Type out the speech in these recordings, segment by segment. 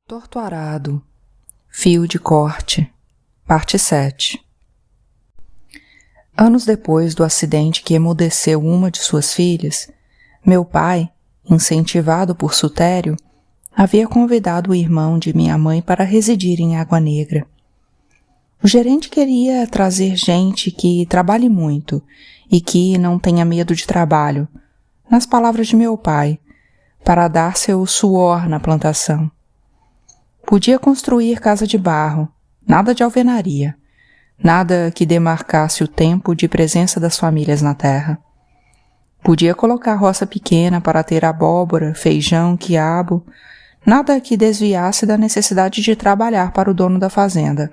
Torto-arado, fio de corte, parte 7. Anos depois do acidente que emudeceu uma de suas filhas, meu pai, incentivado por Sutério, havia convidado o irmão de minha mãe para residir em Água Negra. O gerente queria trazer gente que trabalhe muito e que não tenha medo de trabalho, nas palavras de meu pai, para dar seu suor na plantação. Podia construir casa de barro, nada de alvenaria, nada que demarcasse o tempo de presença das famílias na terra. Podia colocar roça pequena para ter abóbora, feijão, quiabo, nada que desviasse da necessidade de trabalhar para o dono da fazenda.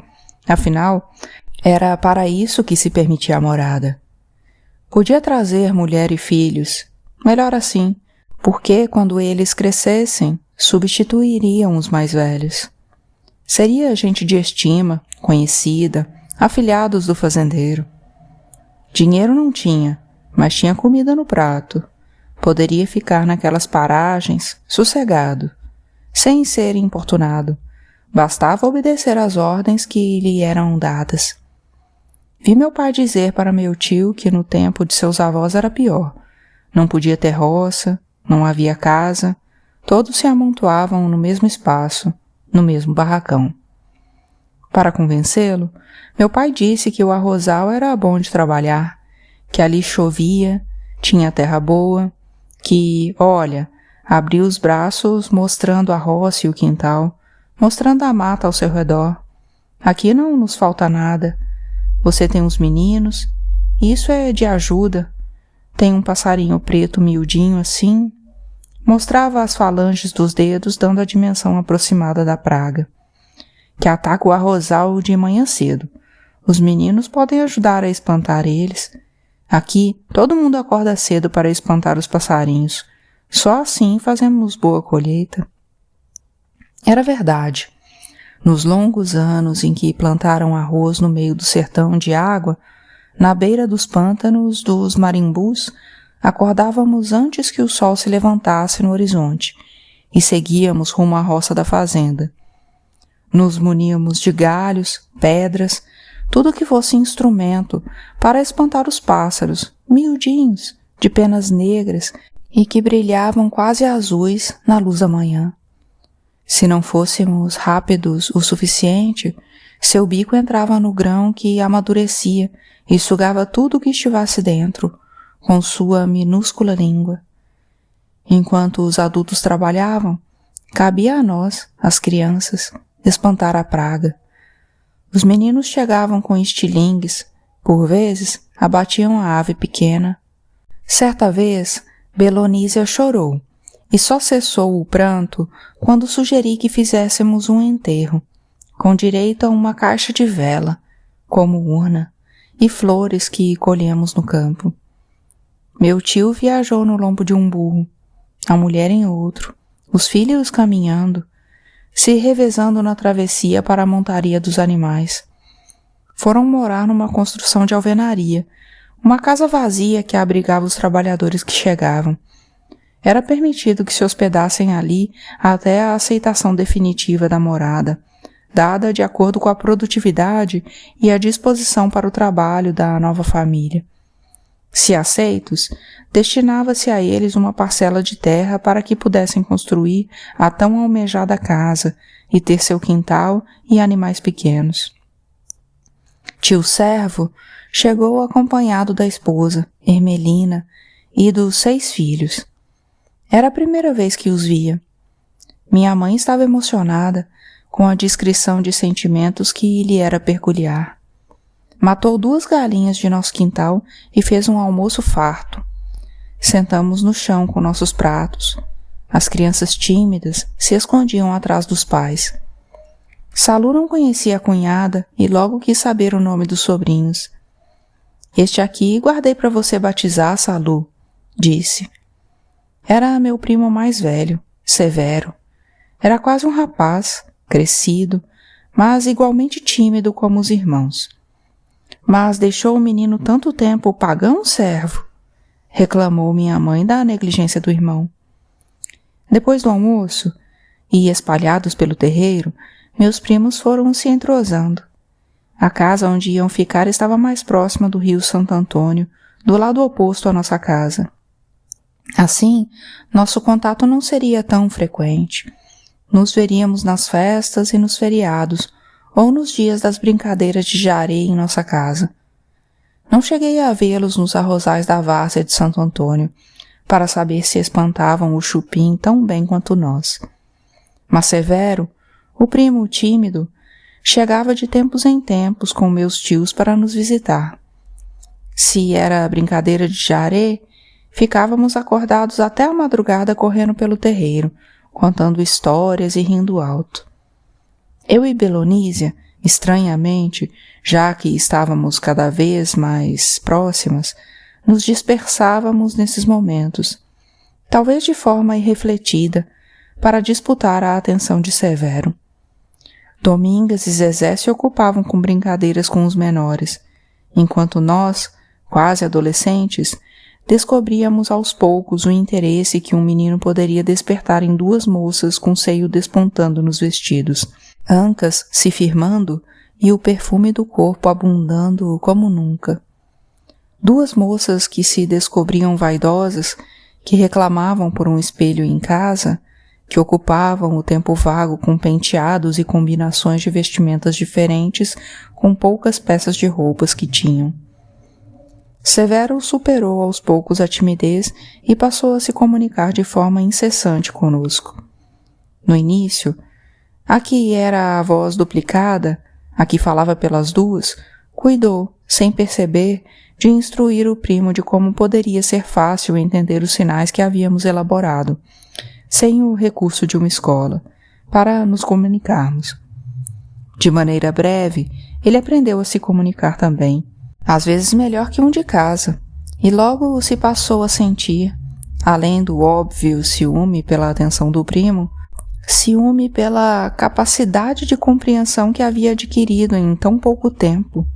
Afinal, era para isso que se permitia a morada. Podia trazer mulher e filhos, melhor assim, porque quando eles crescessem, substituiriam os mais velhos. Seria gente de estima, conhecida, afilhados do fazendeiro. Dinheiro não tinha, mas tinha comida no prato. Poderia ficar naquelas paragens, sossegado, sem ser importunado. Bastava obedecer às ordens que lhe eram dadas. Vi meu pai dizer para meu tio que no tempo de seus avós era pior. Não podia ter roça, não havia casa, todos se amontoavam no mesmo espaço, no mesmo barracão. Para convencê-lo, meu pai disse que o arrozal era bom de trabalhar, que ali chovia, tinha terra boa, que, olha, abria os braços mostrando a roça e o quintal, mostrando a mata ao seu redor. Aqui não nos falta nada. Você tem uns meninos, isso é de ajuda. Tem um passarinho preto miudinho assim. Mostrava as falanges dos dedos dando a dimensão aproximada da praga. Que ataca o arrozal de manhã cedo. Os meninos podem ajudar a espantar eles. Aqui, todo mundo acorda cedo para espantar os passarinhos. Só assim fazemos boa colheita. Era verdade. Nos longos anos em que plantaram arroz no meio do sertão de água, na beira dos pântanos dos marimbus, acordávamos antes que o sol se levantasse no horizonte e seguíamos rumo à roça da fazenda. Nos muníamos de galhos, pedras, tudo que fosse instrumento para espantar os pássaros, miudinhos, de penas negras e que brilhavam quase azuis na luz da manhã. Se não fôssemos rápidos o suficiente, seu bico entrava no grão que amadurecia e sugava tudo o que estivesse dentro, com sua minúscula língua. Enquanto os adultos trabalhavam, cabia a nós, as crianças, espantar a praga. Os meninos chegavam com estilingues, por vezes abatiam a ave pequena. Certa vez, Belonísia chorou, e só cessou o pranto quando sugeri que fizéssemos um enterro, com direito a uma caixa de vela, como urna, e flores que colhemos no campo. Meu tio viajou no lombo de um burro, a mulher em outro, os filhos caminhando, se revezando na travessia para a montaria dos animais. Foram morar numa construção de alvenaria, uma casa vazia que abrigava os trabalhadores que chegavam. Era permitido que se hospedassem ali até a aceitação definitiva da morada, dada de acordo com a produtividade e a disposição para o trabalho da nova família. Se aceitos, destinava-se a eles uma parcela de terra para que pudessem construir a tão almejada casa e ter seu quintal e animais pequenos. Tio Servo chegou acompanhado da esposa, Ermelina, e dos 6 filhos. Era a primeira vez que os via. Minha mãe estava emocionada com a descrição de sentimentos que lhe era peculiar. Matou 2 galinhas de nosso quintal e fez um almoço farto. Sentamos no chão com nossos pratos. As crianças tímidas se escondiam atrás dos pais. Salu não conhecia a cunhada e logo quis saber o nome dos sobrinhos. Este aqui guardei para você batizar, Salu, disse. Era meu primo mais velho, Severo. Era quase um rapaz, crescido, mas igualmente tímido como os irmãos. Mas deixou o menino tanto tempo pagão, servo? Reclamou minha mãe da negligência do irmão. Depois do almoço, e, espalhados pelo terreiro, meus primos foram se entrosando. A casa onde iam ficar estava mais próxima do rio Santo Antônio, do lado oposto à nossa casa. Assim, nosso contato não seria tão frequente. Nos veríamos nas festas e nos feriados, ou nos dias das brincadeiras de jaré em nossa casa. Não cheguei a vê-los nos arrozais da várzea de Santo Antônio, para saber se espantavam o Chupim tão bem quanto nós. Mas Severo, o primo tímido, chegava de tempos em tempos com meus tios para nos visitar. Se era brincadeira de jaré, ficávamos acordados até a madrugada correndo pelo terreiro, contando histórias e rindo alto. Eu e Belonísia, estranhamente, já que estávamos cada vez mais próximas, nos dispersávamos nesses momentos, talvez de forma irrefletida, para disputar a atenção de Severo. Domingas e Zezé se ocupavam com brincadeiras com os menores, enquanto nós, quase adolescentes, descobríamos aos poucos o interesse que um menino poderia despertar em duas moças com o seio despontando nos vestidos, ancas se firmando e o perfume do corpo abundando como nunca. Duas moças que se descobriam vaidosas, que reclamavam por um espelho em casa, que ocupavam o tempo vago com penteados e combinações de vestimentas diferentes com poucas peças de roupas que tinham. Severo superou aos poucos a timidez e passou a se comunicar de forma incessante conosco. No início, a que era a voz duplicada, a que falava pelas duas, cuidou, sem perceber, de instruir o primo de como poderia ser fácil entender os sinais que havíamos elaborado, sem o recurso de uma escola, para nos comunicarmos. De maneira breve, ele aprendeu a se comunicar também, às vezes melhor que um de casa, e logo se passou a sentir, além do óbvio ciúme pela atenção do primo, ciúme pela capacidade de compreensão que havia adquirido em tão pouco tempo.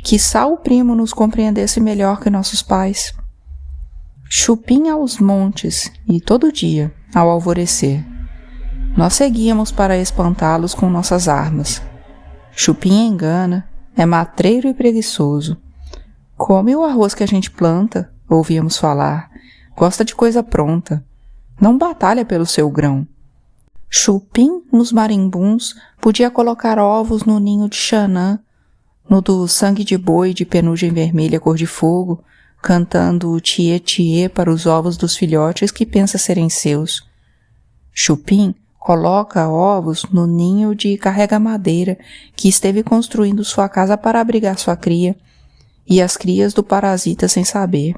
Quiçá o primo nos compreendesse melhor que nossos pais. Chupim aos montes, e todo dia, ao alvorecer. Nós seguíamos para espantá-los com nossas armas. Chupim engana, é matreiro e preguiçoso. Come o arroz que a gente planta, ouvíamos falar. Gosta de coisa pronta. Não batalha pelo seu grão. Chupim, nos marimbuns, podia colocar ovos no ninho de Xanã, no do sangue de boi de penugem vermelha cor de fogo, cantando o tiê-tiê para os ovos dos filhotes que pensa serem seus. Chupim coloca ovos no ninho de carrega-madeira que esteve construindo sua casa para abrigar sua cria, e as crias do parasita sem saber.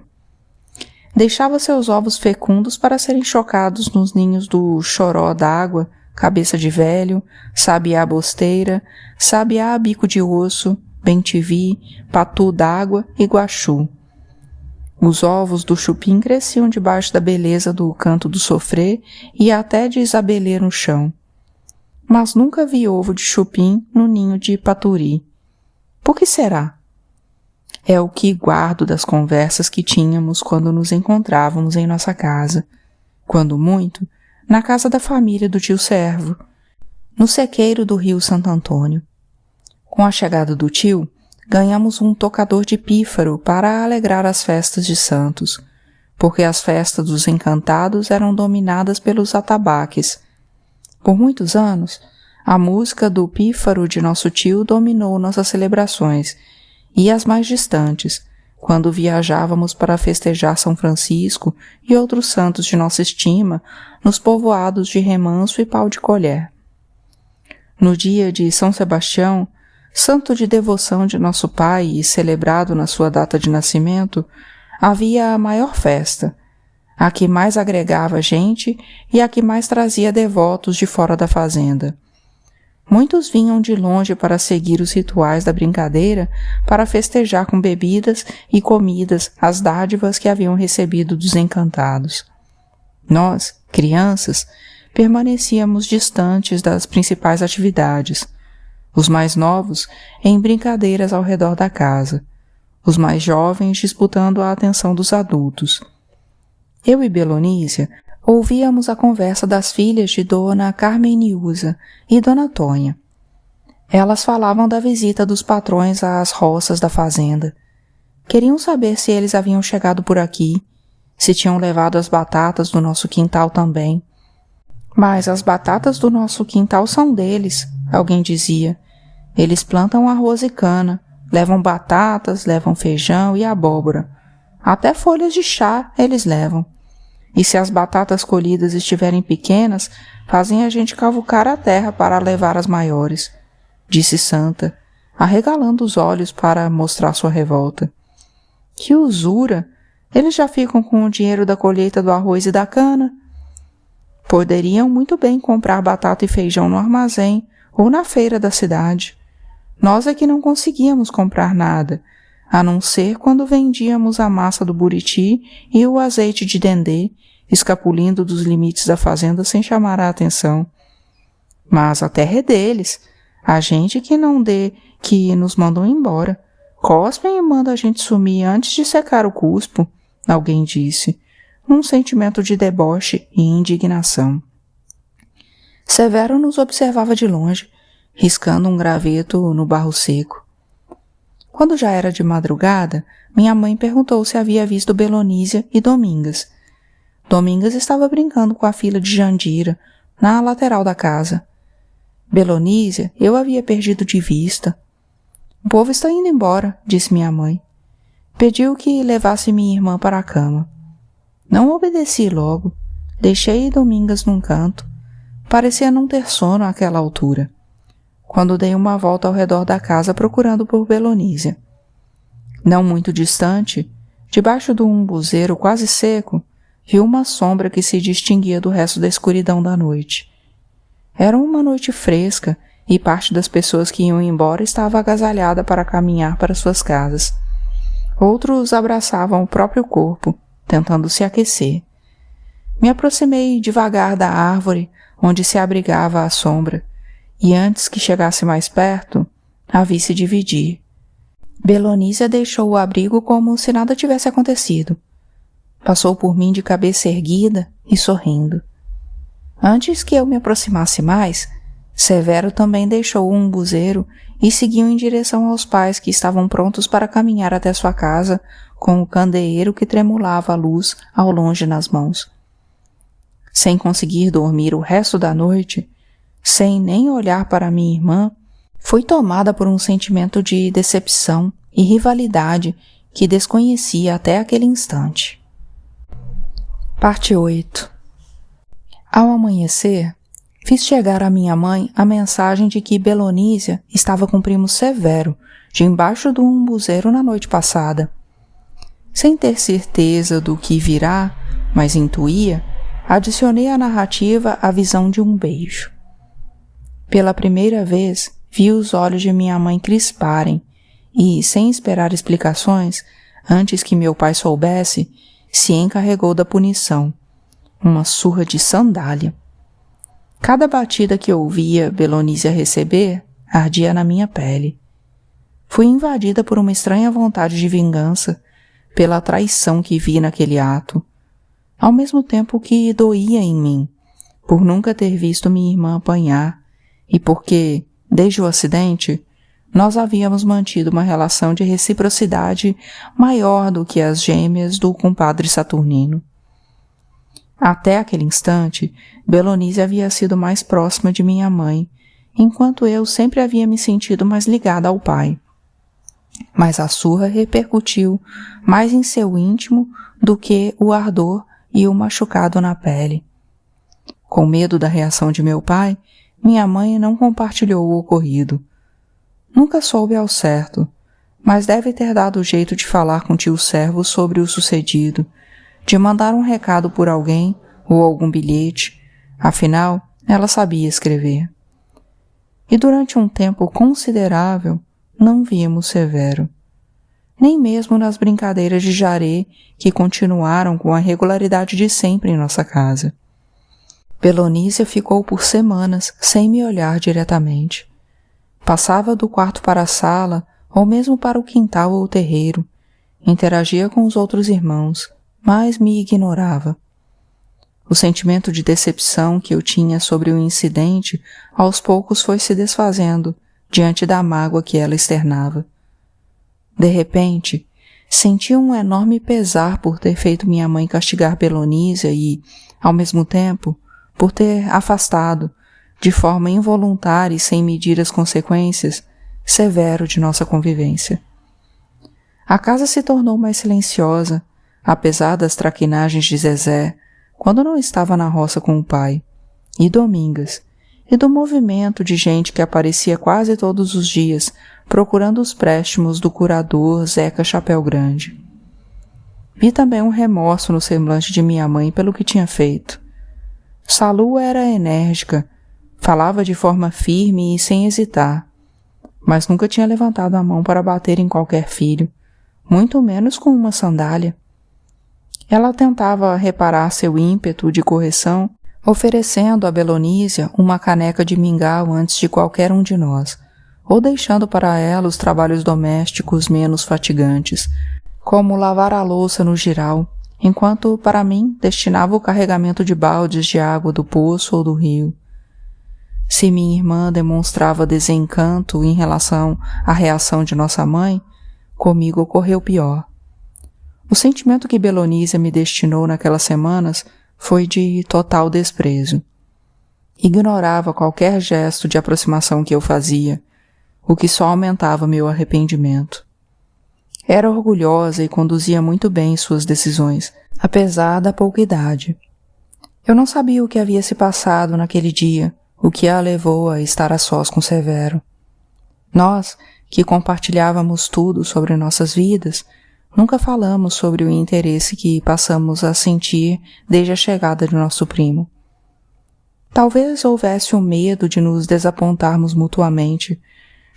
Deixava seus ovos fecundos para serem chocados nos ninhos do choró d'água, cabeça de velho, sabiá bosteira, sabiá bico de osso, bem-te-vi, patu d'água e guaxu. Os ovos do chupim cresciam debaixo da beleza do canto do sofrê e até de isabelê no chão. Mas nunca vi ovo de chupim no ninho de paturi. Por que será? É o que guardo das conversas que tínhamos quando nos encontrávamos em nossa casa, quando muito, na casa da família do tio Servo, no sequeiro do rio Santo Antônio. Com a chegada do tio, ganhamos um tocador de pífaro para alegrar as festas de santos, porque as festas dos encantados eram dominadas pelos atabaques. Por muitos anos, a música do pífaro de nosso tio dominou nossas celebrações, e as mais distantes, quando viajávamos para festejar São Francisco e outros santos de nossa estima nos povoados de Remanso e Pau de Colher. No dia de São Sebastião, santo de devoção de nosso pai e celebrado na sua data de nascimento, havia a maior festa, a que mais agregava gente e a que mais trazia devotos de fora da fazenda. Muitos vinham de longe para seguir os rituais da brincadeira, para festejar com bebidas e comidas as dádivas que haviam recebido dos encantados. Nós, crianças, permanecíamos distantes das principais atividades, os mais novos em brincadeiras ao redor da casa, os mais jovens disputando a atenção dos adultos. Eu e Belonísia Ouvíamos a conversa das filhas de Dona Carmeniusa e Dona Tonha. Elas falavam da visita dos patrões às roças da fazenda. Queriam saber se eles haviam chegado por aqui, se tinham levado as batatas do nosso quintal também. Mas as batatas do nosso quintal são deles, alguém dizia. Eles plantam arroz e cana, levam batatas, levam feijão e abóbora. Até folhas de chá eles levam. E se as batatas colhidas estiverem pequenas, fazem a gente cavucar a terra para levar as maiores, disse Santa, arregalando os olhos para mostrar sua revolta. Que usura! Eles já ficam com o dinheiro da colheita do arroz e da cana. Poderiam muito bem comprar batata e feijão no armazém ou na feira da cidade. Nós é que não conseguíamos comprar nada, a não ser quando vendíamos a massa do buriti e o azeite de dendê, escapulindo dos limites da fazenda sem chamar a atenção. Mas a terra é deles, a gente que não dê, que nos mandam embora. Cospem e mandam a gente sumir antes de secar o cuspo, alguém disse, num sentimento de deboche e indignação. Severo nos observava de longe, riscando um graveto no barro seco. Quando já era de madrugada, minha mãe perguntou se havia visto Belonísia e Domingas. Domingas estava brincando com a filha de Jandira, na lateral da casa. Belonísia eu havia perdido de vista. O povo está indo embora, disse minha mãe. Pediu que levasse minha irmã para a cama. Não obedeci logo. Deixei Domingas num canto. Parecia não ter sono àquela altura. Quando dei uma volta ao redor da casa procurando por Belonísia. Não muito distante, debaixo do umbuzeiro quase seco, vi uma sombra que se distinguia do resto da escuridão da noite. Era uma noite fresca e parte das pessoas que iam embora estava agasalhada para caminhar para suas casas. Outros abraçavam o próprio corpo, tentando se aquecer. Me aproximei devagar da árvore onde se abrigava a sombra, e antes que chegasse mais perto, a vi se dividir. Belonísia deixou o abrigo como se nada tivesse acontecido. Passou por mim de cabeça erguida e sorrindo. Antes que eu me aproximasse mais, Severo também deixou o umbuzeiro e seguiu em direção aos pais que estavam prontos para caminhar até sua casa com o candeeiro que tremulava a luz ao longe nas mãos. Sem conseguir dormir o resto da noite, sem nem olhar para minha irmã, fui tomada por um sentimento de decepção e rivalidade que desconhecia até aquele instante. Parte 8. Ao amanhecer, fiz chegar à minha mãe a mensagem de que Belonísia estava com o primo Severo, de embaixo do umbuzeiro na noite passada. Sem ter certeza do que virá, mas intuía, adicionei à narrativa a visão de um beijo. Pela primeira vez, vi os olhos de minha mãe crisparem e, sem esperar explicações, antes que meu pai soubesse, se encarregou da punição, uma surra de sandália. Cada batida que ouvia Belonísia receber ardia na minha pele. Fui invadida por uma estranha vontade de vingança, pela traição que vi naquele ato, ao mesmo tempo que doía em mim, por nunca ter visto minha irmã apanhar, e porque, desde o acidente, nós havíamos mantido uma relação de reciprocidade maior do que as gêmeas do compadre Saturnino. Até aquele instante, Belonísia havia sido mais próxima de minha mãe, enquanto eu sempre havia me sentido mais ligada ao pai. Mas a surra repercutiu mais em seu íntimo do que o ardor e o machucado na pele. Com medo da reação de meu pai, minha mãe não compartilhou o ocorrido. Nunca soube ao certo, mas deve ter dado jeito de falar com tio Servo sobre o sucedido, de mandar um recado por alguém ou algum bilhete, afinal, ela sabia escrever. E durante um tempo considerável, não vimos Severo. Nem mesmo nas brincadeiras de jaré que continuaram com a regularidade de sempre em nossa casa. Belonísia ficou por semanas sem me olhar diretamente. Passava do quarto para a sala, ou mesmo para o quintal ou o terreiro. Interagia com os outros irmãos, mas me ignorava. O sentimento de decepção que eu tinha sobre o incidente aos poucos foi se desfazendo diante da mágoa que ela externava. De repente, senti um enorme pesar por ter feito minha mãe castigar Belonísia e, ao mesmo tempo, por ter afastado, de forma involuntária e sem medir as consequências, Severo de nossa convivência. A casa se tornou mais silenciosa, apesar das traquinagens de Zezé, quando não estava na roça com o pai, e Domingas, e do movimento de gente que aparecia quase todos os dias procurando os préstimos do curador Zeca Chapéu Grande. Vi também um remorso no semblante de minha mãe pelo que tinha feito. Salu era enérgica, falava de forma firme e sem hesitar, mas nunca tinha levantado a mão para bater em qualquer filho, muito menos com uma sandália. Ela tentava reparar seu ímpeto de correção, oferecendo a Belonísia uma caneca de mingau antes de qualquer um de nós, ou deixando para ela os trabalhos domésticos menos fatigantes, como lavar a louça no giral, enquanto para mim destinava o carregamento de baldes de água do poço ou do rio. Se minha irmã demonstrava desencanto em relação à reação de nossa mãe, comigo ocorreu pior. O sentimento que Belonísia me destinou naquelas semanas foi de total desprezo. Ignorava qualquer gesto de aproximação que eu fazia, o que só aumentava meu arrependimento. Era orgulhosa e conduzia muito bem suas decisões, apesar da pouca idade. Eu não sabia o que havia se passado naquele dia, o que a levou a estar a sós com Severo. Nós, que compartilhávamos tudo sobre nossas vidas, nunca falamos sobre o interesse que passamos a sentir desde a chegada de nosso primo. Talvez houvesse o medo de nos desapontarmos mutuamente,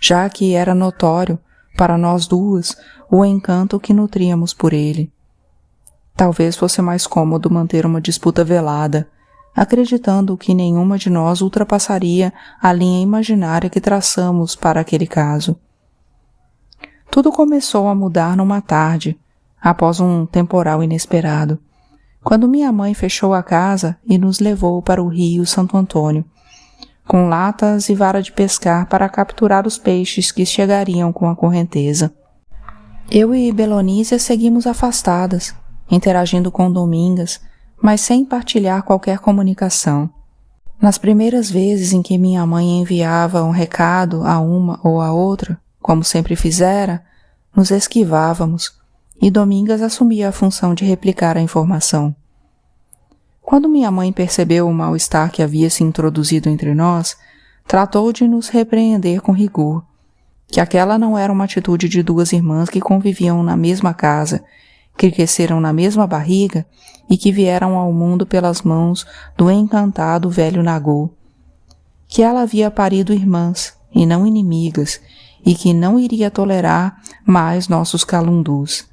já que era notório, para nós duas, o encanto que nutríamos por ele. Talvez fosse mais cômodo manter uma disputa velada, acreditando que nenhuma de nós ultrapassaria a linha imaginária que traçamos para aquele caso. Tudo começou a mudar numa tarde, após um temporal inesperado, quando minha mãe fechou a casa e nos levou para o rio Santo Antônio, com latas e vara de pescar para capturar os peixes que chegariam com a correnteza. Eu e Belonísia seguimos afastadas, interagindo com Domingas, mas sem partilhar qualquer comunicação. Nas primeiras vezes em que minha mãe enviava um recado a uma ou a outra, como sempre fizera, nos esquivávamos, e Domingas assumia a função de replicar a informação. Quando minha mãe percebeu o mal-estar que havia se introduzido entre nós, tratou de nos repreender com rigor, que aquela não era uma atitude de duas irmãs que conviviam na mesma casa, que cresceram na mesma barriga e que vieram ao mundo pelas mãos do encantado velho Nagô, que ela havia parido irmãs e não inimigas e que não iria tolerar mais nossos calundus.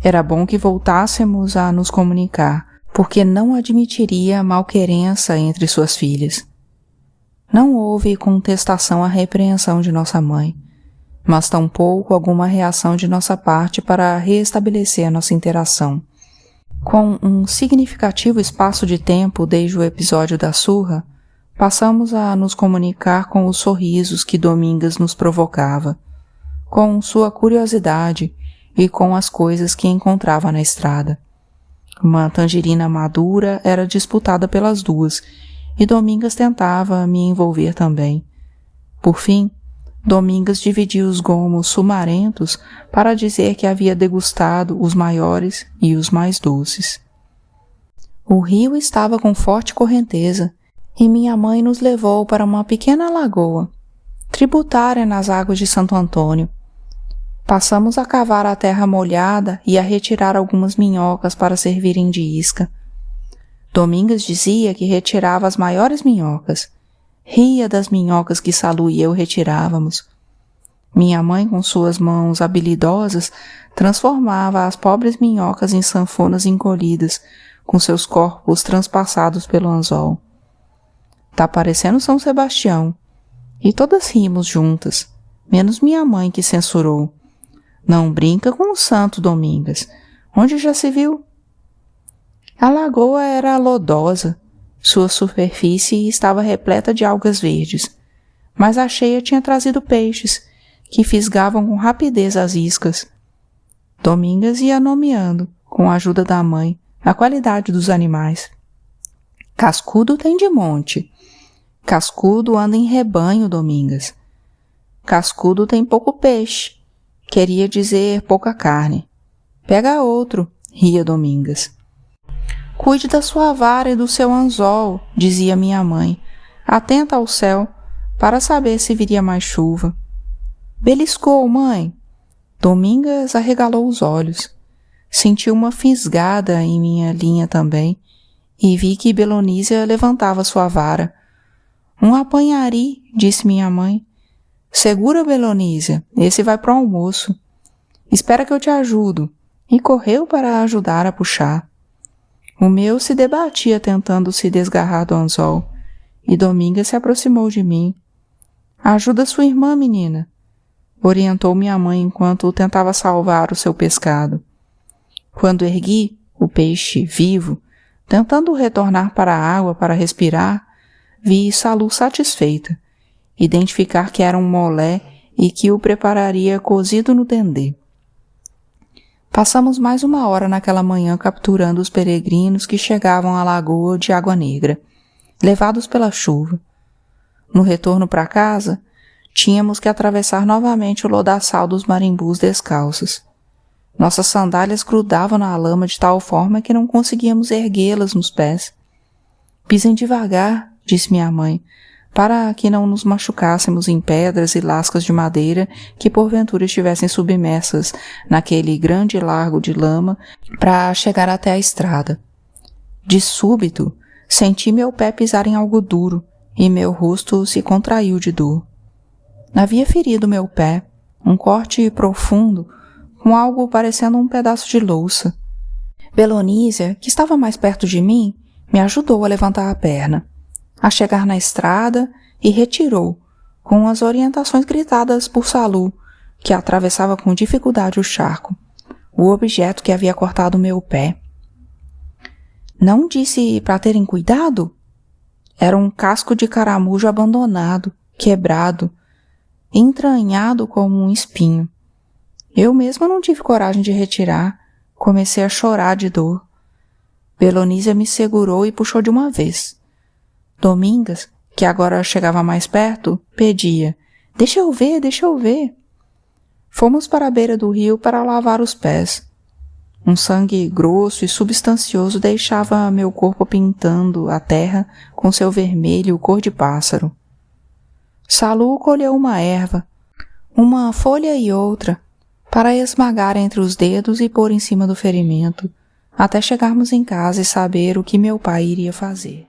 Era bom que voltássemos a nos comunicar, porque não admitiria malquerença entre suas filhas. Não houve contestação à repreensão de nossa mãe, mas tampouco alguma reação de nossa parte para reestabelecer a nossa interação. Com um significativo espaço de tempo desde o episódio da surra, passamos a nos comunicar com os sorrisos que Domingas nos provocava, com sua curiosidade e com as coisas que encontrava na estrada. Uma tangerina madura era disputada pelas duas, e Domingas tentava me envolver também. Por fim, Domingas dividia os gomos sumarentos para dizer que havia degustado os maiores e os mais doces. O rio estava com forte correnteza, e minha mãe nos levou para uma pequena lagoa, tributária nas águas de Santo Antônio. Passamos a cavar a terra molhada e a retirar algumas minhocas para servirem de isca. Domingas dizia que retirava as maiores minhocas. Ria das minhocas que Salu e eu retirávamos. Minha mãe, com suas mãos habilidosas, transformava as pobres minhocas em sanfonas encolhidas, com seus corpos transpassados pelo anzol. Tá parecendo São Sebastião. E todas rimos juntas, menos minha mãe, que censurou. Não brinca com o santo, Domingas. Onde já se viu? A lagoa era lodosa, sua superfície estava repleta de algas verdes, mas a cheia tinha trazido peixes, que fisgavam com rapidez as iscas. Domingas ia nomeando, com a ajuda da mãe, a qualidade dos animais. Cascudo tem de monte. Cascudo anda em rebanho, Domingas. Cascudo tem pouco peixe. Queria dizer pouca carne. Pega outro, ria Domingas. Cuide da sua vara e do seu anzol, dizia minha mãe, atenta ao céu, para saber se viria mais chuva. Beliscou, mãe. Domingas arregalou os olhos. Senti uma fisgada em minha linha também e vi que Belonísia levantava sua vara. Um apanhari, disse minha mãe. Segura, Belonísia, esse vai para o almoço. Espera que eu te ajudo. E correu para ajudar a puxar. O meu se debatia tentando se desgarrar do anzol, e Domingas se aproximou de mim. Ajuda sua irmã, menina, orientou minha mãe enquanto tentava salvar o seu pescado. Quando ergui o peixe vivo, tentando retornar para a água para respirar, vi Salu satisfeita, identificar que era um molé e que o prepararia cozido no dendê. Passamos mais 1 hora naquela manhã capturando os peregrinos que chegavam à lagoa de Água Negra, levados pela chuva. No retorno para casa, tínhamos que atravessar novamente o lodaçal dos marimbus descalços. Nossas sandálias grudavam na lama de tal forma que não conseguíamos erguê-las nos pés. Pisem devagar, disse minha mãe, para que não nos machucássemos em pedras e lascas de madeira que porventura estivessem submersas naquele grande largo de lama para chegar até a estrada. De súbito, senti meu pé pisar em algo duro e meu rosto se contraiu de dor. Havia ferido meu pé, um corte profundo, com algo parecendo um pedaço de louça. Belonísia, que estava mais perto de mim, me ajudou a levantar a perna, a chegar na estrada e retirou, com as orientações gritadas por Salu, que atravessava com dificuldade o charco, o objeto que havia cortado meu pé. Não disse para terem cuidado? Era um casco de caramujo abandonado, quebrado, entranhado como um espinho. Eu mesma não tive coragem de retirar, comecei a chorar de dor. Belonísia me segurou e puxou de uma vez. Domingas, que agora chegava mais perto, pedia, deixa eu ver, deixa eu ver. Fomos para a beira do rio para lavar os pés. Um sangue grosso e substancioso deixava meu corpo pintando a terra com seu vermelho cor de pássaro. Salu colheu uma erva, uma folha e outra, para esmagar entre os dedos e pôr em cima do ferimento, até chegarmos em casa e saber o que meu pai iria fazer.